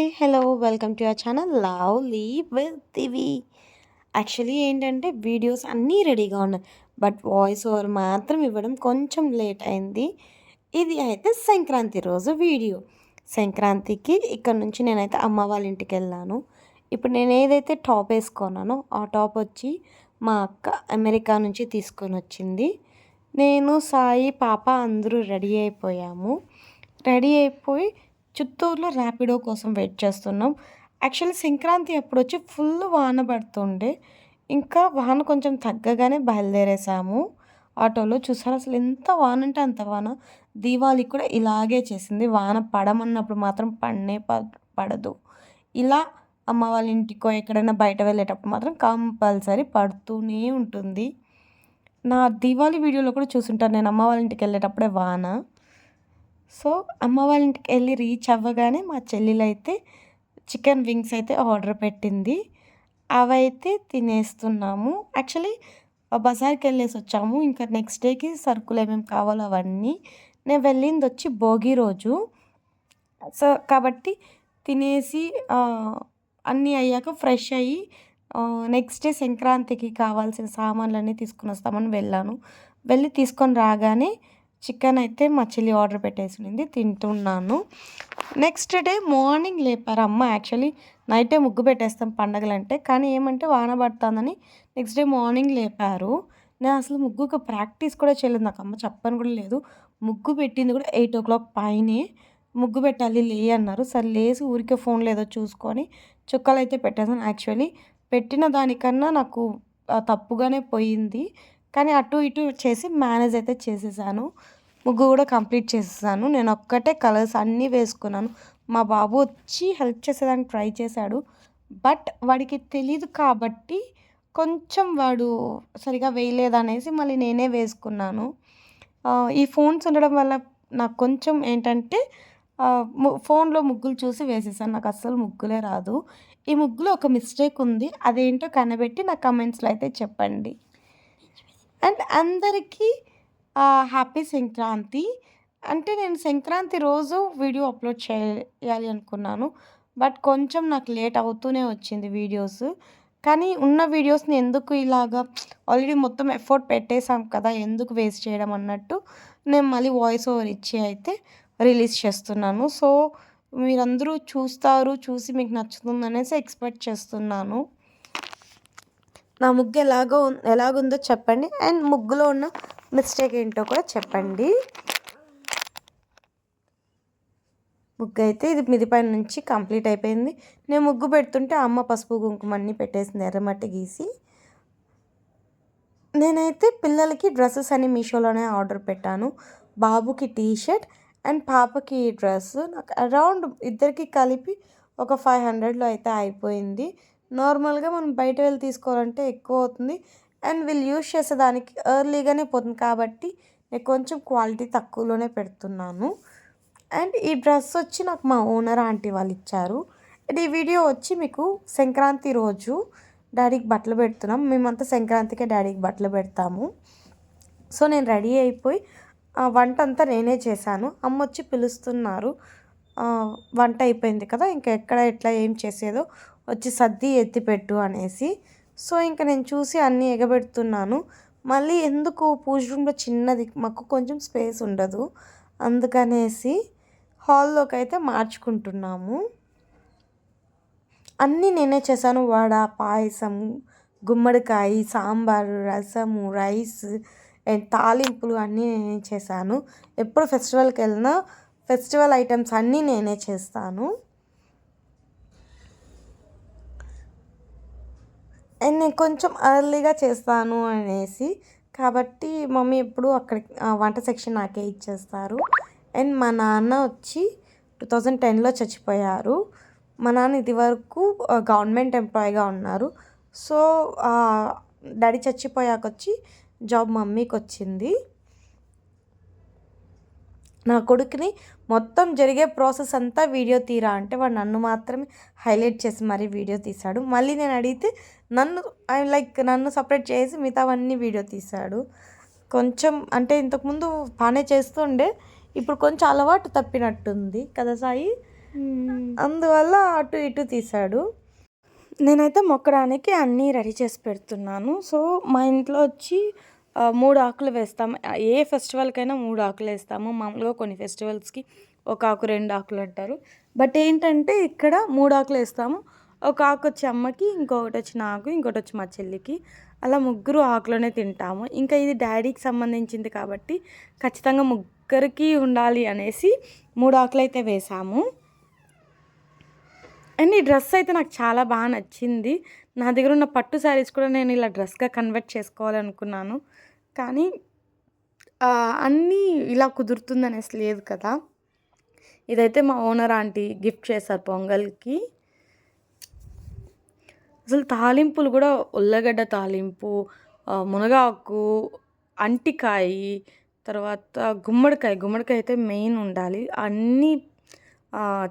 Hi! Hello! Welcome to your channel lovely with Divi. Actually ఏంటంటే videos అన్నీ రెడీగా ఉన్నాయి. బట్ వాయిస్ ఓవర్ మాత్రం ఇవ్వడం కొంచెం లేట్ అయింది. ఇది అయితే సంక్రాంతి రోజు వీడియో. సంక్రాంతికి ఇక్కడ నుంచి నేనైతే అమ్మ వాళ్ళ ఇంటికెళ్ళాను. ఇప్పుడు నేను ఏదైతే టాప్ ఏసుకున్నానో ఆ టాప్ వచ్చి మా అక్క అమెరికా నుంచి తీసుకొనొచ్చింది. నేను, సాయి, పాప అందరూ రెడీ అయిపోయాము. రెడీ అయిపోయి చిత్తూరులో ర్యాపిడో కోసం వెయిట్ చేస్తున్నాం. యాక్చువల్లీ సంక్రాంతి అప్పుడొచ్చి ఫుల్ వాన పడుతుండే. ఇంకా వాన కొంచెం తగ్గగానే బయలుదేరేసాము. ఆటోలో చూసారా అసలు ఎంత వాన అంటే అంత వాన. దీవాళి కూడా ఇలాగే చేసింది. వాన పడమన్నప్పుడు మాత్రం పడనే పడదు. ఇలా అమ్మ వాళ్ళ ఇంటికో ఎక్కడైనా బయట వెళ్ళేటప్పుడు మాత్రం కంపల్సరీ పడుతూనే ఉంటుంది. నా దీవాళి వీడియోలో కూడా చూసుంటాను నేను అమ్మ వాళ్ళ ఇంటికి వెళ్ళేటప్పుడే వాన. సో అమ్మ వాళ్ళ ఇంటికి వెళ్ళి రీచ్ అవ్వగానే మా చెల్లెలైతే చికెన్ వింగ్స్ అయితే ఆర్డర్ పెట్టింది. అవైతే తినేస్తున్నాము. యాక్చువల్లీ బజార్కి వెళ్ళేసి వచ్చాము. ఇంకా నెక్స్ట్ డేకి సరుకులు ఏమేమి కావాలో అవన్నీ. నేను వెళ్ళింది వచ్చి భోగి రోజు. సో కాబట్టి తినేసి అన్నీ అయ్యాక ఫ్రెష్ అయ్యి నెక్స్ట్ డే సంక్రాంతికి కావాల్సిన సామాన్లన్నీ తీసుకొని వస్తామని వెళ్ళాను. వెళ్ళి తీసుకొని రాగానే చికెన్ అయితే మా చెల్లి ఆర్డర్ పెట్టేసింది, తింటున్నాను. నెక్స్ట్ డే మార్నింగ్ లేపారు అమ్మ. యాక్చువల్లీ నైటే ముగ్గు పెట్టేస్తాం పండగలంటే, కానీ ఏమంటే వాన పడుతుందని నెక్స్ట్ డే మార్నింగ్ లేపారు. నేను అసలు ముగ్గుకు ప్రాక్టీస్ కూడా చేయలేదు, నాకు అమ్మ చెప్పని కూడా లేదు. ముగ్గు పెట్టింది కూడా 8 o'clock పైనే. ముగ్గు పెట్టాలి లే అన్నారు. సరే లేసి ఊరికే ఫోన్లో ఏదో చూసుకొని చుక్కలు అయితే పెట్టేసాను. యాక్చువల్లీ పెట్టిన దానికన్నా నాకు తప్పుగానే పోయింది, కానీ అటు ఇటు చేసి మేనేజ్ అయితే చేసేసాను. ముగ్గు కూడా కంప్లీట్ చేసేసాను. నేను ఒక్కటే కలర్స్ అన్నీ వేసుకున్నాను. మా బాబు వచ్చి హెల్ప్ చేసేదానికి ట్రై చేశాడు. బట్ వాడికి తెలీదు కాబట్టి కొంచెం వాడు సరిగా వేయలేదనేసి మళ్ళీ నేనే వేసుకున్నాను. ఈ ఫోన్స్ ఉండడం వల్ల నాకు కొంచెం ఏంటంటే ఫోన్లో ముగ్గులు చూసి వేసేసాను. నాకు అస్సలు ముగ్గులే రాదు. ఈ ముగ్గులో ఒక మిస్టేక్ ఉంది. అదేంటో కనిపెట్టి నా కమెంట్స్లో అయితే చెప్పండి. అండ్ అందరికీ హ్యాపీ సంక్రాంతి. అంటే నేను సంక్రాంతి రోజు వీడియో అప్లోడ్ చేయాలి అనుకున్నాను. బట్ కొంచెం నాకు లేట్ అవుతూనే వచ్చింది వీడియోస్. కానీ ఉన్న వీడియోస్ని ఎందుకు ఇలాగా ఆల్రెడీ మొత్తం ఎఫర్ట్ పెట్టేసాం కదా, ఎందుకు వేస్ట్ చేయడం అన్నట్టు నేను మళ్ళీ వాయిస్ ఓవర్ ఇచ్చి అయితే రిలీజ్ చేస్తున్నాను. సో మీరందరూ చూస్తారు, చూసి మీకు నచ్చుతుందనేసి ఎక్స్పెక్ట్ చేస్తున్నాను. నా ముగ్గు ఎలాగుందో చెప్పండి. అండ్ ముగ్గులో ఉన్న మిస్టేక్ ఏంటో కూడా చెప్పండి. ముగ్గు అయితే ఇది మిదిపైన నుంచి కంప్లీట్ అయిపోయింది. నేను ముగ్గు పెడుతుంటే అమ్మ పసుపు కుంకుమ అన్నీ పెట్టేసింది ఎర్రమట్టి గీసి. నేనైతే పిల్లలకి డ్రెస్సెస్ అని మీషోలోనే ఆర్డర్ పెట్టాను. బాబుకి టీషర్ట్ అండ్ పాపకి డ్రెస్. నాకు అరౌండ్ ఇద్దరికి కలిపి ఒక 500లో అయితే అయిపోయింది. నార్మల్గా మనం బయట వెళ్ళి తీసుకోవాలంటే ఎక్కువ అవుతుంది. అండ్ వీళ్ళు యూజ్ చేసేదానికి ఎర్లీగానే పోతుంది కాబట్టి నేను కొంచెం క్వాలిటీ తక్కువలోనే పెడుతున్నాను. అండ్ ఈ డ్రెస్ వచ్చి నాకు మా ఓనర్ ఆంటీ వాళ్ళు ఇచ్చారు. అండ్ ఈ వీడియో వచ్చి మీకు సంక్రాంతి రోజు డాడీకి బట్టలు పెడుతున్నాం. మేమంతా సంక్రాంతికే డాడీకి బట్టలు పెడతాము. సో నేను రెడీ అయిపోయి వంట అంతా నేనే చేశాను. అమ్మ వచ్చి పిలుస్తున్నారు. వంట అయిపోయింది కదా, ఇంకా ఎక్కడ ఎట్లా ఏం చేసేదో వచ్చి సర్ది ఎత్తిపెట్టు అనేసి. సో ఇంకా నేను చూసి అన్నీ ఎగబెడుతున్నాను. మళ్ళీ ఎందుకు పూజ రూమ్లో చిన్నది, మాకు కొంచెం స్పేస్ ఉండదు, అందుకనేసి హాల్లోకి అయితే మార్చుకుంటున్నాము. అన్నీ నేనే చేశాను. వడ, పాయసం, గుమ్మడికాయ, సాంబారు, రసము, రైస్ అండ్ తాలింపులు అన్నీ నేనే చేశాను. ఎప్పుడు ఫెస్టివల్కి వెళ్ళినా ఫెస్టివల్ ఐటమ్స్ అన్నీ నేనే చేస్తాను. అండ్ నేను కొంచెం ఎర్లీగా చేస్తాను అనేసి, కాబట్టి మమ్మీ ఎప్పుడు అక్కడ వంట సెక్షన్ నాకే ఇచ్చేస్తారు. అండ్ మా నాన్న వచ్చి 2010లో చచ్చిపోయారు. మా నాన్న ఇది వరకు గవర్నమెంట్ ఎంప్లాయీగా ఉన్నారు. సో డాడీ చచ్చిపోయాక వచ్చి జాబ్ మమ్మీకి వచ్చింది. నా కొడుకుని మొత్తం జరిగే ప్రాసెస్ అంతా వీడియో తీరా అంటే వాడు నన్ను మాత్రమే హైలైట్ చేసి మరీ వీడియో తీశాడు. మళ్ళీ నేను అడిగితే నన్ను సపరేట్ చేసి మిగతావన్నీ వీడియో తీశాడు. కొంచెం అంటే ఇంతకుముందు బాగానే చేస్తుండే, ఇప్పుడు కొంచెం అలవాటు తప్పినట్టుంది కదా సాయి. అందువల్ల అటు ఇటు తీశాడు. నేనైతే మొక్కడానికి అన్నీ రెడీ చేసి పెడుతున్నాను. సో, మా ఇంట్లో వచ్చి 3 ఆకులు వేస్తాం. ఏ ఫెస్టివల్‌కైనా 3 ఆకులేస్తాము. మామూలుగా కొన్ని ఫెస్టివల్స్‌కి ఒక ఆకు, 2 ఆకులు అంటారు. బట్ ఏంటంటే ఇక్కడ 3 ఆకులేస్తాము. ఒక ఆకొచ్చి అమ్మకి, ఇంకొకటొచ్చి నాకు, ఇంకోటొచ్చి మా చెల్లికి. అలా ముగ్గురు ఆకులోనే తింటాము. ఇంకా ఇది డ్యాడీకి సంబంధించింది కాబట్టి ఖచ్చితంగా ముగ్గురికి ఉండాలి అనేసి 3 ఆకులైతే వేశాము. అండ్ ఈ డ్రెస్ అయితే నాకు చాలా బాగా నచ్చింది. నా దగ్గర ఉన్న పట్టు శారీస్ కూడా నేను ఇలా డ్రెస్‌గా కన్వర్ట్ చేసుకోవాలనుకున్నాను. కానీ అన్నీ ఇలా కుదురుతుందనేసి లేదు కదా! ఇదైతే మా ఓనర్ ఆంటీ గిఫ్ట్ చేశారు పొంగల్‌కి. అసలు తాలింపులు గూడా ఉల్లగడ్డ తాలింపు, మునగాకు, అంటికాయి, తర్వాత గుమ్మడికాయ అయితే మెయిన్ ఉండాలి. అన్నీ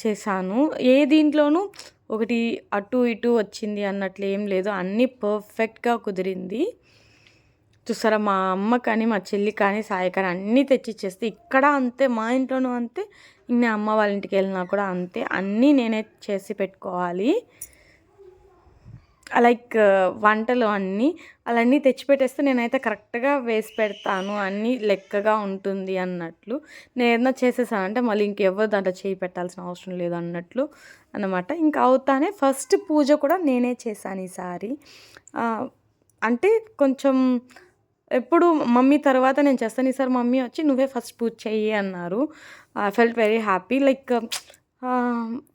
చేశాను. ఏ దీంట్లోనూ ఒకటి అటు ఇటు వచ్చింది అన్నట్లు ఏం లేదు. అన్నీ పర్ఫెక్ట్‌గా కుదిరింది. చూసారా మా అమ్మ కానీ, మా చెల్లి కానీ, సాయి కానీ అన్నీ తెచ్చిచ్చేస్తే ఇక్కడ అంతే, మా ఇంట్లోనూ అంతే, నేను అమ్మ వాళ్ళ ఇంటికి వెళ్ళినా కూడా అంతే. అన్నీ నేనే చేసి పెట్టుకోవాలి. లైక్ వంటలు అన్నీ అలాన్నీ తెచ్చిపెట్టేస్తే నేనైతే కరెక్ట్‌గా వేసి పెడతాను. అన్నీ లెక్కగా ఉంటుంది అన్నట్లు. నేనేదైనా చేసేసానంటే మళ్ళీ ఇంకెవ్వరు దాంట్లో చేయి పెట్టాల్సిన అవసరం లేదు అన్నట్లు అన్నమాట. ఇంకా అవుతానే ఫస్ట్ పూజ కూడా నేనే చేశాను ఈసారి. అంటే కొంచెం ఎప్పుడు మమ్మీ తర్వాత నేను చేస్తాను. ఈసారి మమ్మీ వచ్చి నువ్వే ఫస్ట్ పూజ చెయ్యి అన్నారు. I felt very happy. Like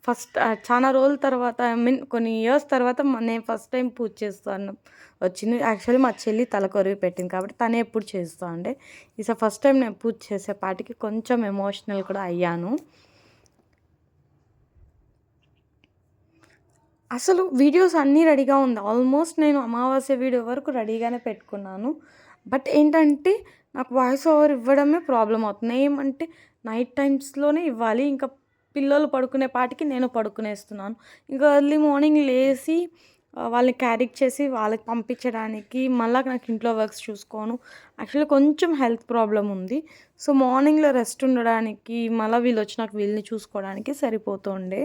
first చాలా రోజుల తర్వాత ఐ మీన్ కొన్ని ఇయర్స్ తర్వాత నేను ఫస్ట్ టైం పూజ చేస్తాను వచ్చింది. యాక్చువల్లీ మా చెల్లి తలకొరివి పెట్టింది కాబట్టి తనే ఎప్పుడు చేస్తూ ఉండే. ఈసారి ఫస్ట్ టైం నేను పూజ చేసేపాటికి కొంచెం ఎమోషనల్ కూడా అయ్యాను. అసలు వీడియోస్ అన్నీ రెడీగా ఉంది. ఆల్మోస్ట్ నేను అమావాస్య వీడియో వరకు రెడీగానే పెట్టుకున్నాను. బట్ ఏంటంటే నాకు వాయిస్ ఓవర్ ఇవ్వడమే ప్రాబ్లమ్ అవుతుంది. ఏమంటే నైట్ టైమ్స్‌లోనే ఇవ్వాలి. ఇంకా పిల్లలు పడుకునే పాటికి నేను పడుకునేస్తున్నాను. ఇంకా ఎర్లీ మార్నింగ్ లేసి వాళ్ళని క్యారీ చేసి వాళ్ళకి పంపించడానికి మళ్ళా నాకు ఇంట్లో వర్క్స్ చూసుకోను. యాక్చువల్లీ కొంచెం హెల్త్ ప్రాబ్లమ్ ఉంది. సో, మార్నింగ్‌లో రెస్ట్ ఉండడానికి మళ్ళా వీళ్ళొచ్చినాక వీళ్ళని చూసుకోవడానికి సరిపోతుండే.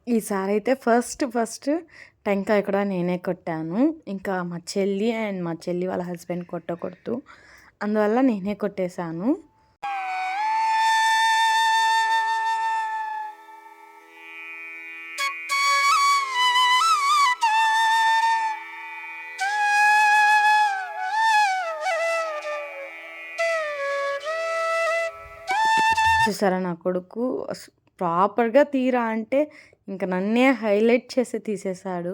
ఈసారైతే ఫస్ట్ టెంకాయ కూడా నేనే కొట్టాను. ఇంకా మా చెల్లి వాళ్ళ హస్బెండ్ కొట్టకూడదు. అందువల్ల నేనే కొట్టేశాను. చూసారా నా కొడుకు ప్రాపర్‌గా తీరా అంటే ఇంక నన్నే హైలైట్ చేసి తీసేశాడు.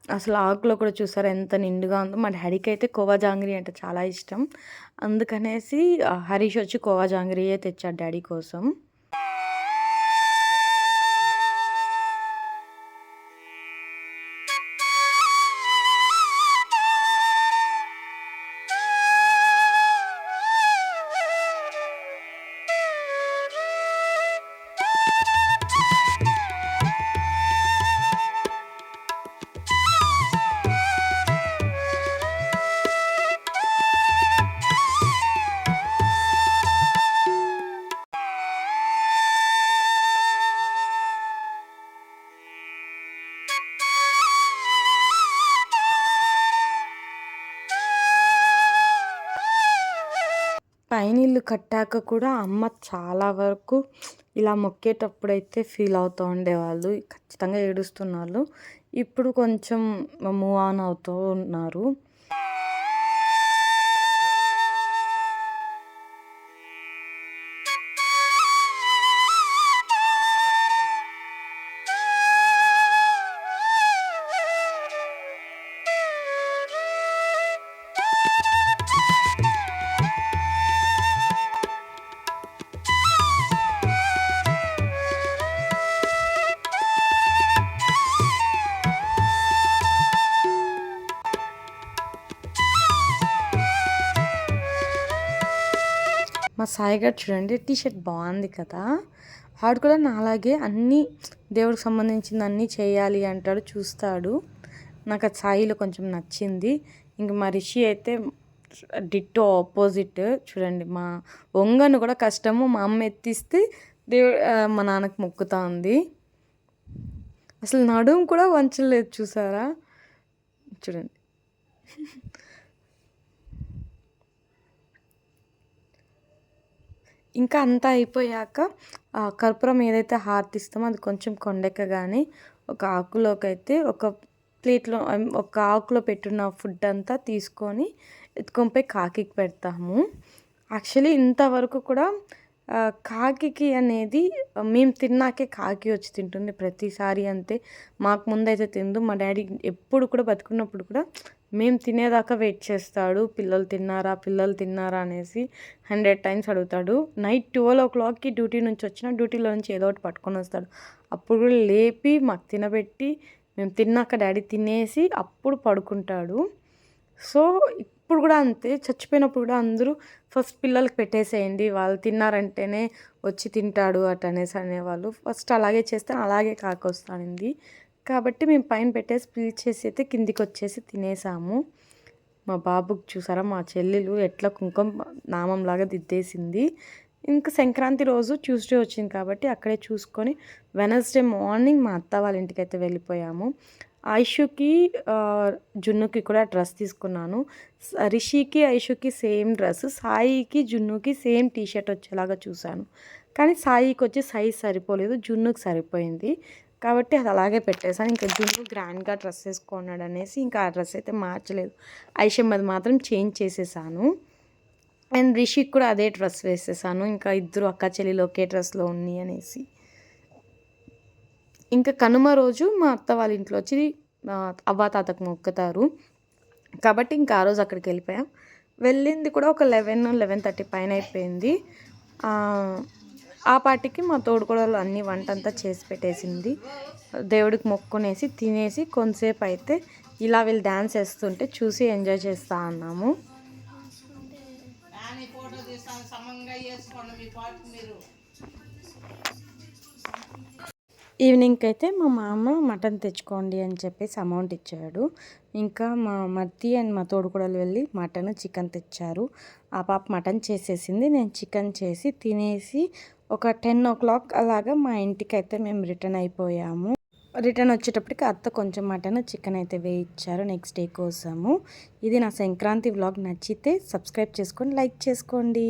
అసలు ఆకులో కూడా చూసారా ఎంత నిండుగా ఉందో. మా డ్యాడీకైతే కోవా జాంగ్రీ అంటే చాలా ఇష్టం. అందుకనేసి హరీష్ వచ్చి కోవా జాంగ్రీయే తెచ్చాడు డ్యాడీ కోసం. ఇల్లు కట్టాక కూడా అమ్మ చాలా వరకు ఇలా మొక్కేటప్పుడైతే ఫీల్ అవుతూ ఉండేవాళ్ళు. ఖచ్చితంగా ఏడుస్తున్నారు. ఇప్పుడు కొంచెం మూవ్ ఆన్ అవుతూ ఉన్నారు. మా సాయి గారు చూడండి, టీ షర్ట్ బాగుంది కదా. వాడు కూడా నాలాగే అన్నీ దేవుడికి సంబంధించింది అన్నీ చేయాలి అంటాడు, చూస్తాడు. నాకు అది సాయిలో కొంచెం నచ్చింది. ఇంక మా రిషి అయితే డిట్టో ఆపోజిట్. చూడండి, మా వంగను కూడా కష్టము, మా అమ్మ ఎత్తిస్తే మా నాన్నకు మొక్కుతా ఉంది. అసలు నడుము కూడా వంచలేదు, చూసారా? చూడండి. ఇంకా అంతా అయిపోయాక కర్పూరం ఏదైతే హారతిస్తామో అది కొంచెం కొండెక్కగానే ఒక ఆకులోకైతే ఒక ప్లేట్లో ఒక ఆకులో పెట్టున్న ఫుడ్ అంతా తీసుకొని ఎత్తుకొని పోయి కాకికి పెడతాము. యాక్చువల్లీ ఇంతవరకు కూడా కాకికి అనేది మేము తిన్నాకే కాకి వచ్చి తింటుంది ప్రతిసారి. అంతే, మాకు ముందైతే తిందు. మా డాడీ ఎప్పుడు కూడా బతుకున్నప్పుడు కూడా మేము తినేదాకా వెయిట్ చేస్తాడు. పిల్లలు తిన్నారా అనేసి 100 టైమ్స్ అడుగుతాడు. నైట్ 12 o'clockకి డ్యూటీ నుంచి వచ్చినా డ్యూటీలో నుంచి ఏదో ఒకటి పట్టుకొని వస్తాడు. అప్పుడు కూడా లేపి మాకు తినబెట్టి మేము తిన్నాక డాడీ తినేసి అప్పుడు పడుకుంటాడు. సో ఇప్పుడు కూడా అంతే, చచ్చిపోయినప్పుడు కూడా అందరూ ఫస్ట్ పిల్లలకి పెట్టేసేయండి, వాళ్ళు తిన్నారంటేనే వచ్చి తింటాడు అనేసి అనేవాళ్ళు. ఫస్ట్ అలాగే చేస్తే అలాగే కాకొస్తానింది. కాబట్టి మేము పైన పెట్టేసి పిలిచేసి అయితే కిందికి వచ్చేసి తినేసాము. మా బాబుకి చూసారా, మా చెల్లెలు ఎట్లా కుంకుమ నామంలాగా దిద్దేసింది. ఇంకా సంక్రాంతి రోజు ట్యూస్డే వచ్చింది కాబట్టి అక్కడే చూసుకొని వెనస్డే మార్నింగ్ మా అత్త వాళ్ళ ఇంటికి అయితే వెళ్ళిపోయాము. ఐషుకి జున్నుకి కూడా డ్రెస్ తీసుకున్నాను. రిషికి ఐషుకి సేమ్ డ్రెస్, సాయికి జున్నుకి సేమ్ టీషర్ట్ వచ్చేలాగా చూశాను. కానీ సాయికి వచ్చి సైజ్ సరిపోలేదు, జున్నుకి సరిపోయింది. కాబట్టి అది అలాగే పెట్టేశాను. ఇంకా జున్ను గ్రాండ్గా డ్రెస్ వేసుకున్నాడు అనేసి ఇంకా ఆ డ్రెస్ అయితే మార్చలేదు. ఐషమ్మది మాత్రం చేంజ్ చేసేసాను. అండ్ రిషికి కూడా అదే డ్రెస్ వేసేసాను. ఇంకా ఇద్దరు అక్క చెల్లెలు ఒకే డ్రెస్లో ఉన్నాయి అనేసి. ఇంకా కనుమ రోజు మా అత్త వాళ్ళ ఇంట్లో వచ్చి అవ్వాతాతకు మొక్కుతారు కాబట్టి ఇంకా ఆ రోజు అక్కడికి వెళ్ళిపోయాం. వెళ్ళింది కూడా ఒక 11-11:30 పైన అయిపోయింది. ఆ పాటికి మా తోడుకోడలు అన్ని వంట అంతా చేసి పెట్టేసింది. దేవుడికి మొక్కునేసి తినేసి కొంతసేపు అయితే ఇలా వీళ్ళు డ్యాన్స్ వేస్తుంటే చూసి ఎంజాయ్ చేస్తూ ఉన్నాము. ఈవినింగ్కి అయితే మా మామ మటన్ తెచ్చుకోండి అని చెప్పేసి అమౌంట్ ఇచ్చాడు. ఇంకా మా మర్ది అండ్ మా తోడుకోడలు వెళ్ళి మటన్ చికెన్ తెచ్చారు. ఆ పాప మటన్ చేసేసింది, నేను చికెన్ చేసి తినేసి ఒక 10 o'clock అలాగా మా ఇంటికి అయితే మేము రిటర్న్ అయిపోయాము. రిటర్న్ వచ్చేటప్పటికి అత్త కొంచెం మటన్ చికెన్ అయితే వేయించారు నెక్స్ట్ డే కోసము. ఇది నా సంక్రాంతి వ్లాగ్. నచ్చితే సబ్స్క్రైబ్ చేసుకొని లైక్ చేసుకోండి.